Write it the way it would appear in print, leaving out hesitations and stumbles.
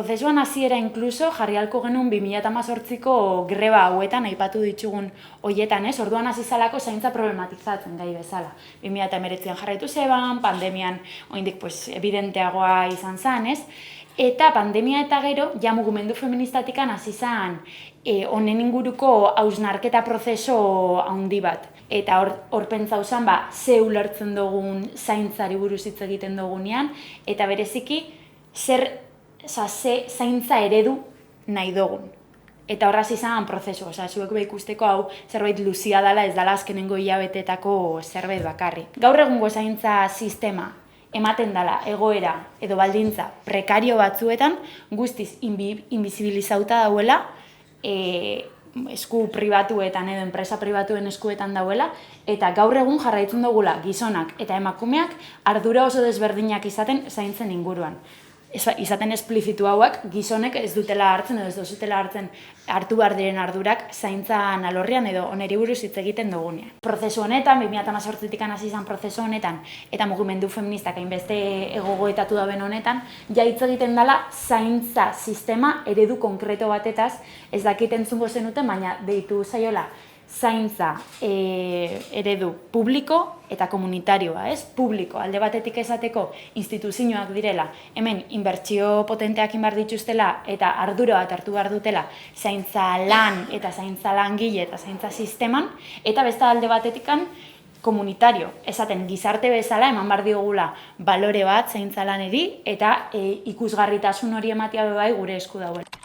Prozesuan hasiera inkluso jarri ahalko genuen 2018ko greba hauetan aipatu ditugun hoietan, ez? Orduan hasi zalako zaintza problematizatzen gai bezala. 2019an jarraitu zeban, pandemian oraindik evidenteagoa izan zen, ez? Eta pandemia eta gero, ja mugimendu feministatikan hasi zen honen inguruko hausnarketa prozeso handi bat. Eta hor pentsau zen, ze ulertzen dugun zaintzari buruz hitz egiten dugunean, eta bereziki ze zaintza eredu nahi dugun. Eta horraz izan prozesu, zuek ikusteko hau zerbait luzia dela, ez dela azkenengo hilabetetako zerbait bakarrik. Gaur egungo zaintza sistema ematen dela egoera edo baldintza prekario batzuetan guztiz inbizibilizauta dauela, esku pribatuetan edo enpresa pribatuen eskuetan dauela, eta gaur egun jarraitzen dugula gizonak eta emakumeak ardura oso desberdinak izaten zaintzen inguruan. Izaten esplizitu hauak gizonek ez dutela hartzen edo ez dutela hartu behar diren ardurak zaintzan alorrean edo oneri buruz hitz egiten dugunean. Prozesu honetan, 2018tik hasi izan prozesu honetan, eta mugimendu feministak hainbeste gogoetatu daben honetan, ja hitz egiten dela zaintza sistema eredu konkreto batetaz, ez dakit entzungo zenuten, baina deitu zaiola zaintza eredu publiko eta komunitarioa, ez? Publiko, alde batetik esateko instituzioak direla, hemen inbertsio potenteak inbar dituztela eta ardura bat hartu behar dutela zaintza lan eta zaintza langile eta zaintza sisteman, eta beste alde batetikan komunitario, esaten gizarte bezala eman behar diogula balore bat zaintza laneri eta ikusgarritasun hori ematea bai gure esku dagoela.